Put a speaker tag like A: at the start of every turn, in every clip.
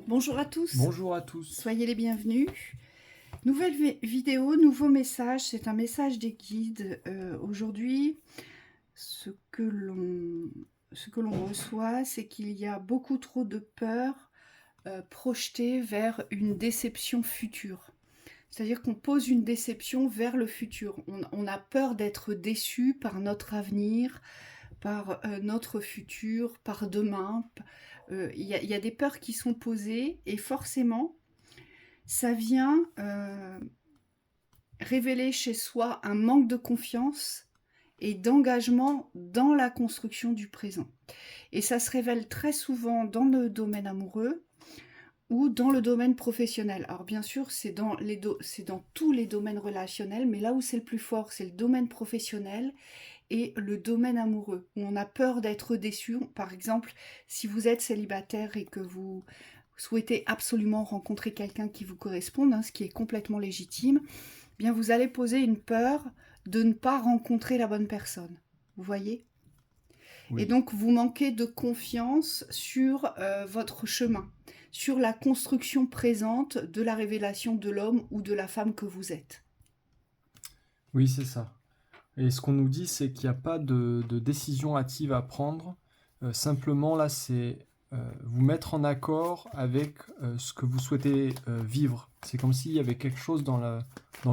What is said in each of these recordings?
A: Bonjour à tous,
B: Bonjour à tous.
A: soyez les bienvenus. Nouvelle vidéo, nouveau message, c'est un message des guides. Aujourd'hui, ce que l'on reçoit, c'est qu'il y a beaucoup trop de peur projetée vers une déception future. C'est-à-dire qu'on pose une déception vers le futur. On a peur d'être déçu par notre avenir, par notre futur, par demain. Il y a des peurs qui sont posées et forcément, ça vient révéler chez soi un manque de confiance et d'engagement dans la construction du présent. Et ça se révèle très souvent dans le domaine amoureux ou dans le domaine professionnel. Alors bien sûr, c'est dans tous les domaines relationnels, mais là où c'est le plus fort, c'est le domaine professionnel et le domaine amoureux, où on a peur d'être déçu. Par exemple, si vous êtes célibataire et que vous souhaitez absolument rencontrer quelqu'un qui vous corresponde, ce qui est complètement légitime, eh bien vous allez poser une peur de ne pas rencontrer la bonne personne. Vous voyez? Et
B: Oui,
A: donc vous manquez de confiance sur votre chemin, sur la construction présente de la révélation de l'homme ou de la femme que vous êtes.
B: oui, c'est ça. Et ce qu'on nous dit, c'est qu'il n'y a pas de décision hâtive à prendre. Simplement, là, c'est vous mettre en accord avec ce que vous souhaitez vivre. C'est comme s'il y avait quelque chose dans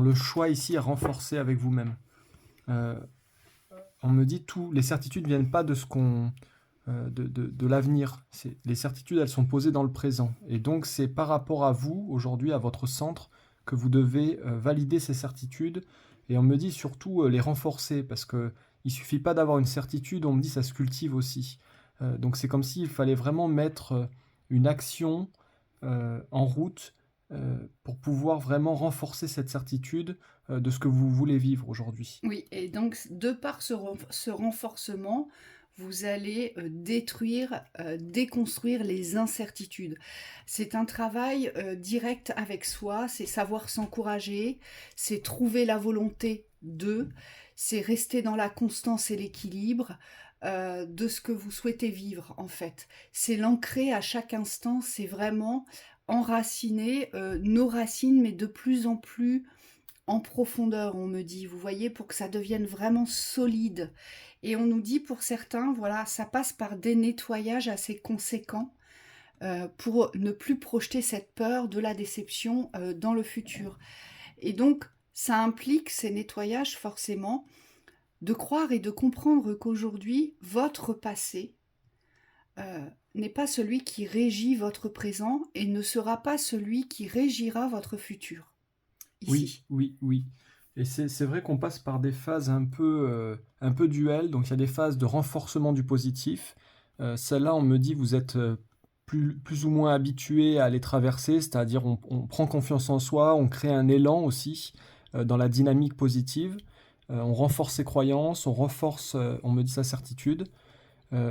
B: le choix ici à renforcer avec vous-même. Euh, on me dit tout, les certitudes ne viennent pas de ce qu'on, de l'avenir. Les certitudes, elles sont posées dans le présent. Et donc, c'est par rapport à vous, aujourd'hui, à votre centre, que vous devez valider ces certitudes. Et on me dit surtout les renforcer, parce que il suffit pas d'avoir une certitude, on me dit ça se cultive aussi. Donc, c'est comme s'il fallait vraiment mettre une action en route pour pouvoir vraiment renforcer cette certitude de ce que vous voulez vivre aujourd'hui.
A: Oui, et donc de par ce renforcement, vous allez détruire, déconstruire les incertitudes. C'est un travail direct avec soi, c'est savoir s'encourager, c'est trouver la volonté de, c'est rester dans la constance et l'équilibre de ce que vous souhaitez vivre en fait. C'est l'ancrer à chaque instant, c'est vraiment enraciner nos racines, mais de plus en plus en profondeur, on me dit, vous voyez, pour que ça devienne vraiment solide. Et on nous dit pour certains, voilà, ça passe par des nettoyages assez conséquents pour ne plus projeter cette peur de la déception dans le futur. Et donc, ça implique ces nettoyages forcément de croire et de comprendre qu'aujourd'hui, votre passé n'est pas celui qui régit votre présent et ne sera pas celui qui régira votre futur,
B: Oui,
A: ici.
B: oui, oui. Et c'est vrai qu'on passe par des phases un peu duelles. Donc il y a des phases de renforcement du positif. Celle-là, on me dit, vous êtes plus ou moins habitué à les traverser, c'est-à-dire on prend confiance en soi, on crée un élan aussi dans la dynamique positive. On renforce ses croyances, on renforce, on me dit, sa certitude.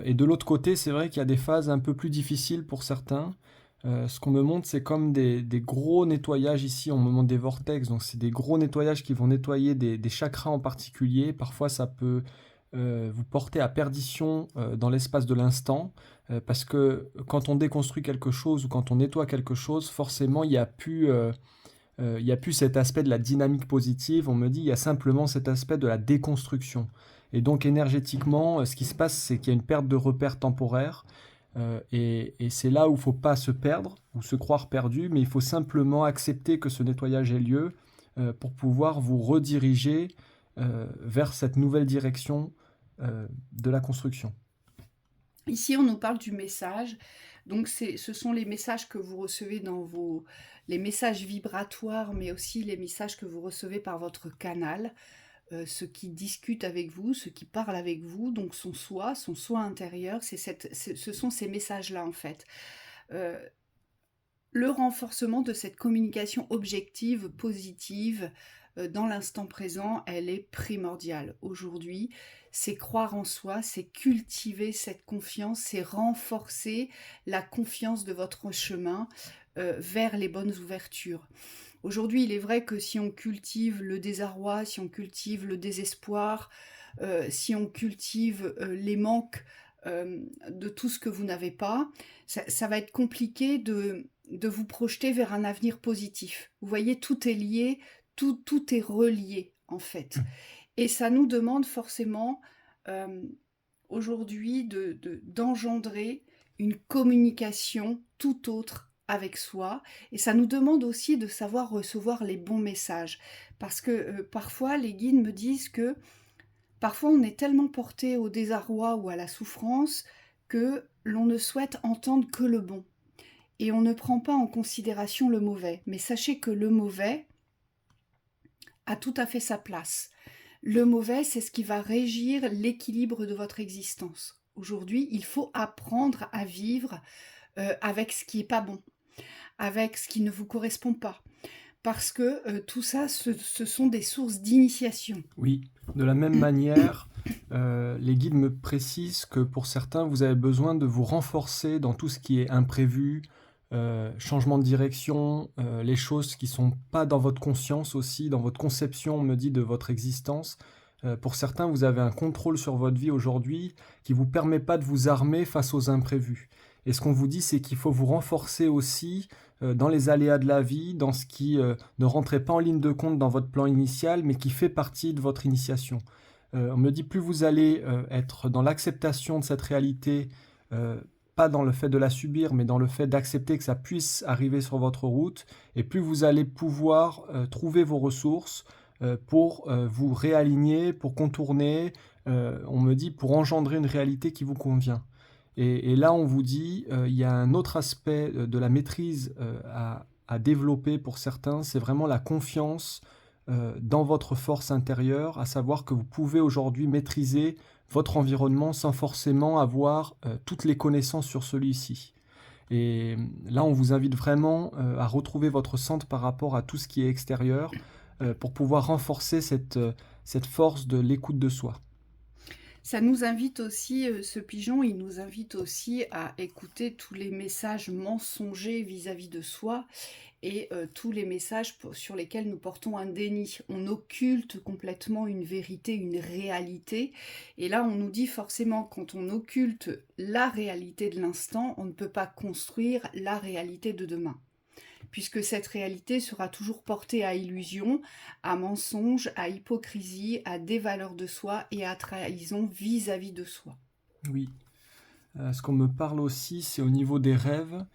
B: Et de l'autre côté, c'est vrai qu'il y a des phases un peu plus difficiles pour certains. Ce qu'on me montre, c'est comme des gros nettoyages ici. On me montre des vortex, donc c'est des gros nettoyages qui vont nettoyer des chakras en particulier. Parfois, ça peut vous porter à perdition dans l'espace de l'instant, parce que quand on déconstruit quelque chose ou quand on nettoie quelque chose, forcément, il y a plus cet aspect de la dynamique positive, on me dit il y a simplement cet aspect de la déconstruction. Et donc énergétiquement, ce qui se passe, c'est qu'il y a une perte de repères temporaire, et c'est là où il ne faut pas se perdre ou se croire perdu, mais il faut simplement accepter que ce nettoyage ait lieu pour pouvoir vous rediriger vers cette nouvelle direction de la construction.
A: Ici, on nous parle du message. Donc, ce sont les messages que vous recevez dans les messages vibratoires, mais aussi les messages que vous recevez par votre canal, ceux qui discutent avec vous, ceux qui parlent avec vous, donc son soi intérieur, ce sont ces messages-là en fait. Euh, le renforcement de cette communication objective, positive, dans l'instant présent, elle est primordiale. Aujourd'hui, c'est croire en soi, c'est cultiver cette confiance, c'est renforcer la confiance de votre chemin vers les bonnes ouvertures. Aujourd'hui, il est vrai que si on cultive le désarroi, si on cultive le désespoir, si on cultive les manques de tout ce que vous n'avez pas, ça va être compliqué de vous projeter vers un avenir positif. Vous voyez, tout est lié, tout est relié, en fait. Et ça nous demande forcément, hem, aujourd'hui d'engendrer une communication tout autre avec soi et ça nous demande aussi de savoir recevoir les bons messages. Parce que, parfois les guides me disent que parfois, on est tellement porté au désarroi ou à la souffrance que l'on ne souhaite entendre que le bon et on ne prend pas en considération le mauvais. Mais sachez que le mauvais a tout à fait sa place. Le mauvais, c'est ce qui va régir l'équilibre de votre existence. Aujourd'hui, il faut apprendre à vivre avec ce qui est pas bon, avec ce qui ne vous correspond pas. Parce que tout ça, ce sont des sources d'initiation.
B: Oui, de la même manière, les guides me précisent que pour certains, vous avez besoin de vous renforcer dans tout ce qui est imprévu, changement de direction, les choses qui sont pas dans votre conscience aussi, dans votre conception, on me dit, de votre existence. Pour certains, vous avez un contrôle sur votre vie aujourd'hui qui vous permet pas de vous armer face aux imprévus. Et ce qu'on vous dit, c'est qu'il faut vous renforcer aussi dans les aléas de la vie, dans ce qui ne rentrait pas en ligne de compte dans votre plan initial, mais qui fait partie de votre initiation. On me dit plus vous allez être dans l'acceptation de cette réalité, pas dans le fait de la subir, mais dans le fait d'accepter que ça puisse arriver sur votre route, et plus vous allez pouvoir trouver vos ressources pour vous réaligner, pour contourner, on me dit pour engendrer une réalité qui vous convient. Et là, on vous dit, il y a un autre aspect de la maîtrise à développer pour certains, c'est vraiment la confiance dans votre force intérieure, à savoir que vous pouvez aujourd'hui maîtriser votre environnement sans forcément avoir toutes les connaissances sur celui-ci. Et là, on vous invite vraiment à retrouver votre centre par rapport à tout ce qui est extérieur pour pouvoir renforcer cette force de l'écoute de soi.
A: Ça nous invite aussi, ce pigeon, il nous invite aussi à écouter tous les messages mensongers vis-à-vis de soi et tous les messages sur lesquels nous portons un déni. On occulte complètement une vérité, une réalité. Et là, on nous dit forcément, quand on occulte la réalité de l'instant, on ne peut pas construire la réalité de demain. Puisque cette réalité sera toujours portée à illusion, à mensonge, à hypocrisie, à dévaleur de soi et à trahison vis-à-vis de soi.
B: Oui. Ce qu'on me parle aussi, c'est au niveau des rêves.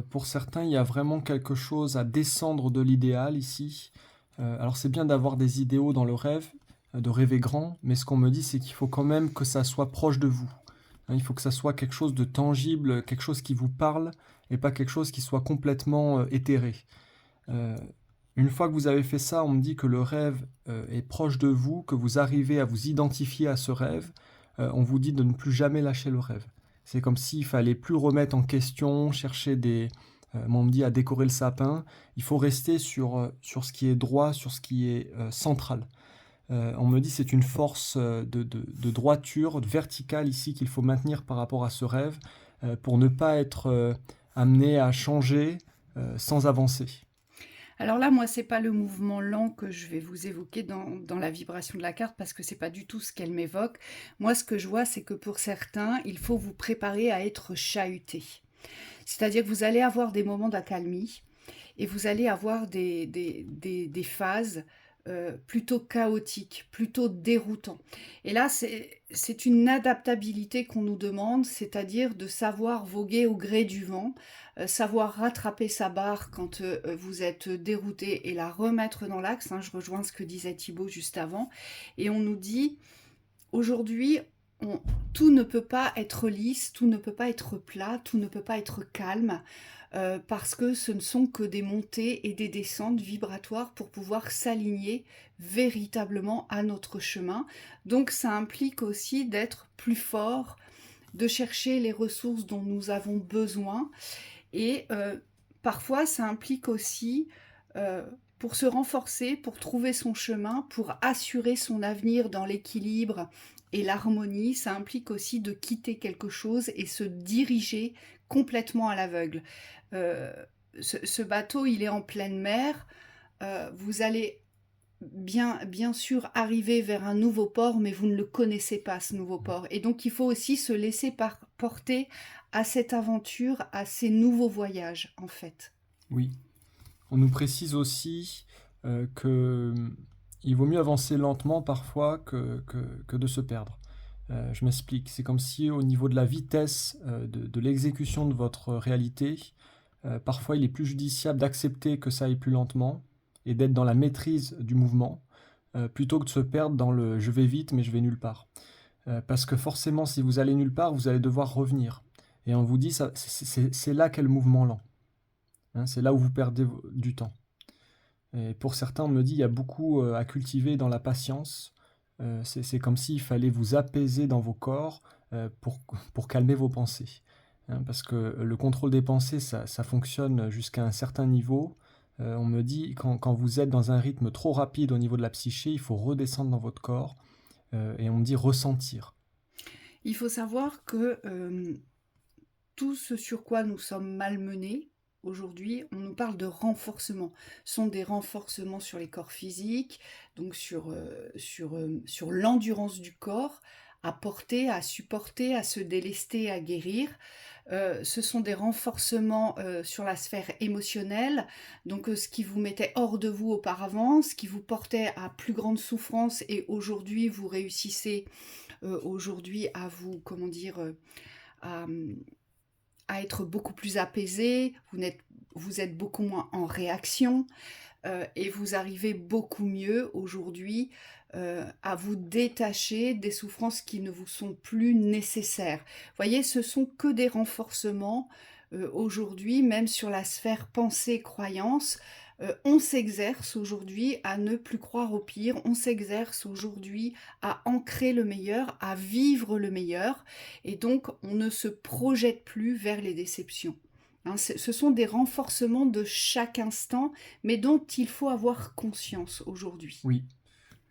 B: Pour certains, il y a vraiment quelque chose à descendre de l'idéal ici. Alors c'est bien d'avoir des idéaux dans le rêve, de rêver grand, mais ce qu'on me dit, c'est qu'il faut quand même que ça soit proche de vous. Hein, il faut que ça soit quelque chose de tangible, quelque chose qui vous parle, et pas quelque chose qui soit complètement éthéré. Euh, une fois que vous avez fait ça, on me dit que le rêve est proche de vous, que vous arrivez à vous identifier à ce rêve. On vous dit de ne plus jamais lâcher le rêve. C'est comme s'il fallait plus remettre en question, chercher on me dit à décorer le sapin. Il faut rester sur ce qui est droit, sur ce qui est central. On me dit c'est une force de droiture, de verticale ici qu'il faut maintenir par rapport à ce rêve pour ne pas être amené à changer sans avancer.
A: Alors là, moi, c'est pas le mouvement lent que je vais vous évoquer dans la vibration de la carte parce que c'est pas du tout ce qu'elle m'évoque. Moi, ce que je vois, c'est que pour certains, il faut vous préparer à être chahuté. C'est-à-dire que vous allez avoir des moments d'accalmie et vous allez avoir des phases plutôt chaotiques, plutôt déroutantes. Et là, c'est une adaptabilité qu'on nous demande, c'est-à-dire de savoir voguer au gré du vent, savoir rattraper sa barre quand vous êtes dérouté et la remettre dans l'axe. Hein, je rejoins ce que disait Thibaut juste avant. Et on nous dit, aujourd'hui, tout ne peut pas être lisse, tout ne peut pas être plat, tout ne peut pas être calme, parce que ce ne sont que des montées et des descentes vibratoires pour pouvoir s'aligner véritablement à notre chemin. Donc ça implique aussi d'être plus fort, de chercher les ressources dont nous avons besoin. Et parfois ça implique aussi, pour se renforcer, pour trouver son chemin, pour assurer son avenir dans l'équilibre et l'harmonie, ça implique aussi de quitter quelque chose et se diriger complètement à l'aveugle. Ce bateau, il est en pleine mer. Vous allez bien sûr arriver vers un nouveau port, mais vous ne le connaissez pas, ce nouveau port. Et donc, il faut aussi se laisser porter à cette aventure, à ces nouveaux voyages, en fait.
B: Oui. On nous précise aussi que il vaut mieux avancer lentement parfois que de se perdre. Je m'explique. C'est comme si au niveau de la vitesse de l'exécution de votre réalité, parfois il est plus judiciable d'accepter que ça aille plus lentement et d'être dans la maîtrise du mouvement, plutôt que de se perdre dans le je vais vite mais je vais nulle part. Parce que forcément, si vous allez nulle part, vous allez devoir revenir. Et on vous dit, ça, c'est là qu'est le mouvement lent. Hein, c'est là où vous perdez du temps. Et pour certains, on me dit, il y a beaucoup à cultiver dans la patience. C'est comme s'il fallait vous apaiser dans vos corps pour calmer vos pensées. Hein, parce que le contrôle des pensées, ça fonctionne jusqu'à un certain niveau. On me dit, quand vous êtes dans un rythme trop rapide au niveau de la psyché, il faut redescendre dans votre corps. Et on me dit ressentir.
A: Il faut savoir que tout ce sur quoi nous sommes malmenés, aujourd'hui, on nous parle de renforcement. Ce sont des renforcements sur les corps physiques, donc sur l'endurance du corps, à porter, à supporter, à se délester, à guérir. Ce sont des renforcements sur la sphère émotionnelle, donc ce qui vous mettait hors de vous auparavant, ce qui vous portait à plus grande souffrance, et aujourd'hui vous réussissez aujourd'hui à vous, comment dire, à, à être beaucoup plus apaisé, vous êtes beaucoup moins en réaction, et vous arrivez beaucoup mieux aujourd'hui à vous détacher des souffrances qui ne vous sont plus nécessaires. Vous voyez, ce sont que des renforcements aujourd'hui, même sur la sphère pensée-croyance. On s'exerce aujourd'hui à ne plus croire au pire, on s'exerce aujourd'hui à ancrer le meilleur, à vivre le meilleur, et donc on ne se projette plus vers les déceptions. Hein, ce sont des renforcements de chaque instant, mais dont il faut avoir conscience aujourd'hui.
B: Oui.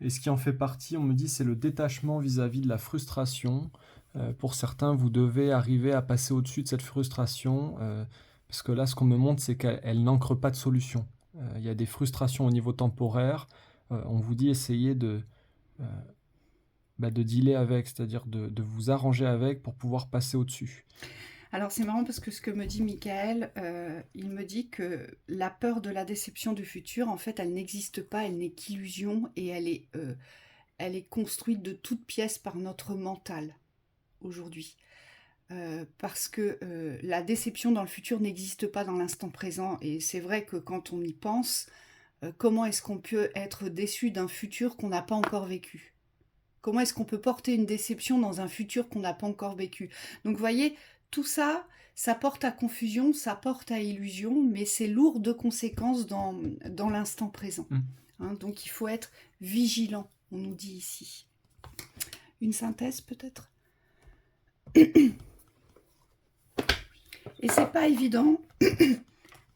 B: Et ce qui en fait partie, on me dit, c'est le détachement vis-à-vis de la frustration. Pour certains, vous devez arriver à passer au-dessus de cette frustration, parce que là, ce qu'on me montre, c'est qu'elle n'ancre pas de solution. Il y a des frustrations au niveau temporaire. On vous dit essayez de dealer avec, c'est-à-dire de vous arranger avec pour pouvoir passer au-dessus.
A: Alors c'est marrant parce que ce que me dit Michael, il me dit que la peur de la déception du futur, en fait, elle n'existe pas, elle n'est qu'illusion, et elle est construite de toutes pièces par notre mental aujourd'hui. Parce que la déception dans le futur n'existe pas dans l'instant présent, et c'est vrai que quand on y pense, comment est-ce qu'on peut être déçu d'un futur qu'on n'a pas encore vécu ? Comment est-ce qu'on peut porter une déception dans un futur qu'on n'a pas encore vécu ? Donc vous voyez, tout ça, ça porte à confusion, ça porte à illusion, mais c'est lourd de conséquences dans l'instant présent. Hein, donc il faut être vigilant, on nous dit ici. Une synthèse peut-être ? Et c'est pas évident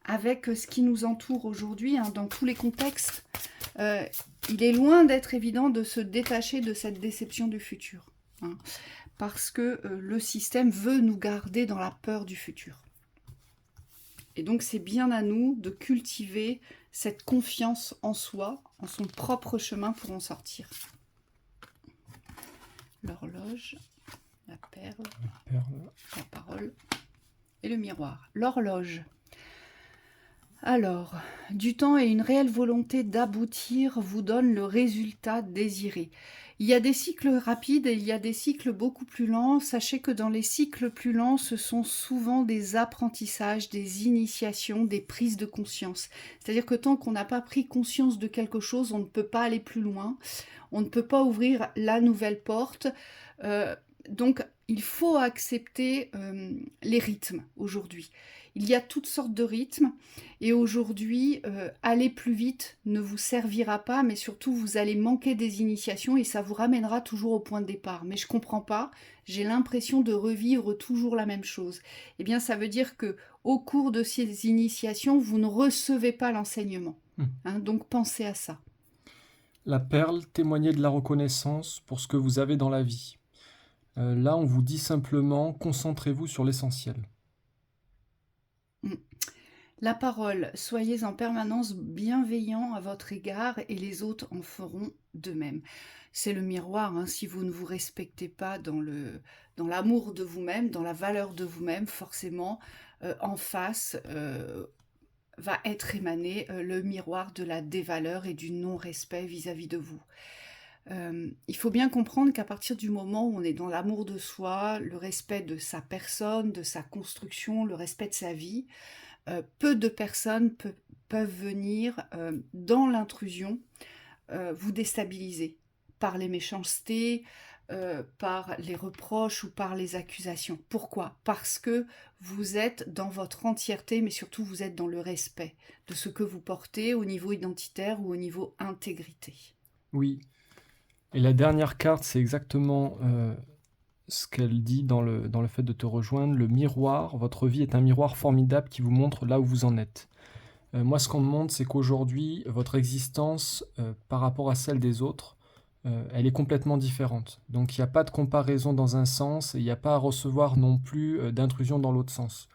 A: avec ce qui nous entoure aujourd'hui, hein, dans tous les contextes. Il est loin d'être évident de se détacher de cette déception du futur, hein, parce que le système veut nous garder dans la peur du futur. Et donc c'est bien à nous de cultiver cette confiance en soi, en son propre chemin pour en sortir. L'horloge, la perle, la parole et le miroir. L'horloge. Alors, du temps et une réelle volonté d'aboutir vous donnent le résultat désiré. Il y a des cycles rapides et il y a des cycles beaucoup plus lents. Sachez que dans les cycles plus lents, ce sont souvent des apprentissages, des initiations, des prises de conscience. C'est-à-dire que tant qu'on n'a pas pris conscience de quelque chose, on ne peut pas aller plus loin. On ne peut pas ouvrir la nouvelle porte. Donc, il faut accepter les rythmes aujourd'hui. Il y a toutes sortes de rythmes, et aujourd'hui, aller plus vite ne vous servira pas, mais surtout vous allez manquer des initiations et ça vous ramènera toujours au point de départ. Mais je ne comprends pas, j'ai l'impression de revivre toujours la même chose. Eh bien, ça veut dire que au cours de ces initiations, vous ne recevez pas l'enseignement. Hein, donc pensez à ça.
B: La perle, témoignez de la reconnaissance pour ce que vous avez dans la vie. Là, on vous dit simplement, concentrez-vous sur l'essentiel.
A: La parole, soyez en permanence bienveillant à votre égard et les autres en feront de même. C'est le miroir, hein, si vous ne vous respectez pas dans l'amour de vous-même, dans la valeur de vous-même, forcément, en face, va être émané, le miroir de la dévaleur et du non-respect vis-à-vis de vous. Il faut bien comprendre qu'à partir du moment où on est dans l'amour de soi, le respect de sa personne, de sa construction, le respect de sa vie, peu de personnes peuvent venir, dans l'intrusion, vous déstabiliser par les méchancetés, par les reproches ou par les accusations. Pourquoi? Parce que vous êtes dans votre entièreté, mais surtout vous êtes dans le respect de ce que vous portez au niveau identitaire ou au niveau intégrité.
B: Oui. Et la dernière carte, c'est exactement ce qu'elle dit dans le fait de te rejoindre. Le miroir, votre vie est un miroir formidable qui vous montre là où vous en êtes. Moi, ce qu'on me montre, c'est qu'aujourd'hui, votre existence, par rapport à celle des autres, elle est complètement différente. Donc il n'y a pas de comparaison dans un sens et il n'y a pas à recevoir non plus d'intrusion dans l'autre sens.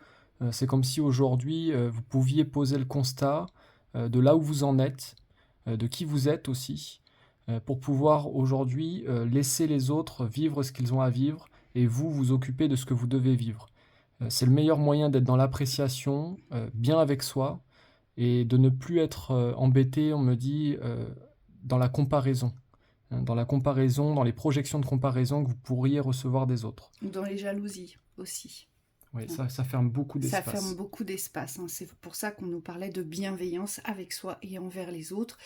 B: C'est comme si aujourd'hui, vous pouviez poser le constat de là où vous en êtes, de qui vous êtes aussi, pour pouvoir aujourd'hui laisser les autres vivre ce qu'ils ont à vivre et vous vous occuper de ce que vous devez vivre. C'est le meilleur moyen d'être dans l'appréciation, bien avec soi, et de ne plus être embêté, on me dit, dans la comparaison. Hein, dans la comparaison, dans les projections de comparaison que vous pourriez recevoir des autres.
A: Ou dans les jalousies aussi.
B: Oui,
A: Hein.
B: ça ferme beaucoup
A: Ça ferme
B: d'espace.
A: beaucoup d'espace, hein. C'est pour ça qu'on nous parlait de bienveillance avec soi et envers les autres.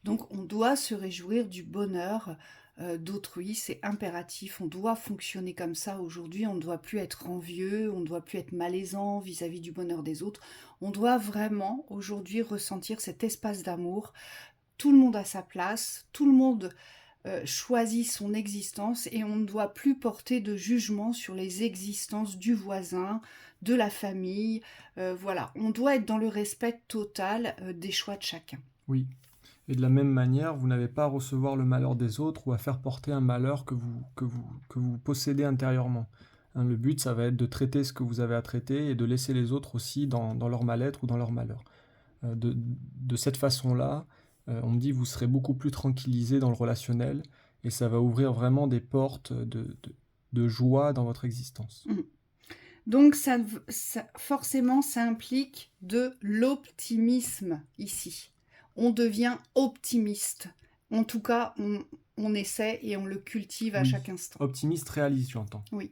A: Donc on doit se réjouir du bonheur d'autrui, c'est impératif, on doit fonctionner comme ça aujourd'hui, on ne doit plus être envieux, on ne doit plus être malaisant vis-à-vis du bonheur des autres. On doit vraiment aujourd'hui ressentir cet espace d'amour. Tout le monde a sa place, tout le monde choisit son existence et on ne doit plus porter de jugement sur les existences du voisin, de la famille. Voilà, on doit être dans le respect total des choix de chacun.
B: Oui. Et de la même manière, vous n'avez pas à recevoir le malheur des autres ou à faire porter un malheur que vous possédez intérieurement. Hein, le but, ça va être de traiter ce que vous avez à traiter et de laisser les autres aussi dans leur mal-être ou dans leur malheur. De cette façon-là, on me dit vous serez beaucoup plus tranquillisé dans le relationnel et ça va ouvrir vraiment des portes de joie dans votre existence.
A: Mmh. Donc forcément, ça implique de l'optimisme ici. On devient optimiste. En tout cas, on essaie et on le cultive à
B: Oui.
A: chaque instant.
B: Optimiste, réaliste, j'entends.
A: Oui.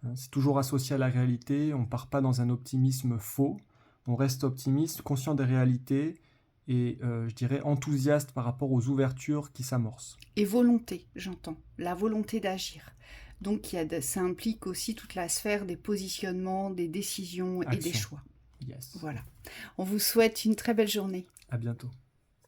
B: Hein, c'est toujours associé à la réalité, on ne part pas dans un optimisme faux, on reste optimiste, conscient des réalités et je dirais enthousiaste par rapport aux ouvertures qui s'amorcent.
A: Et volonté, j'entends, la volonté d'agir. Donc ça implique aussi toute la sphère des positionnements, des décisions et des
B: Action.
A: choix.
B: Yes.
A: Voilà. On vous souhaite une très belle journée.
B: À bientôt.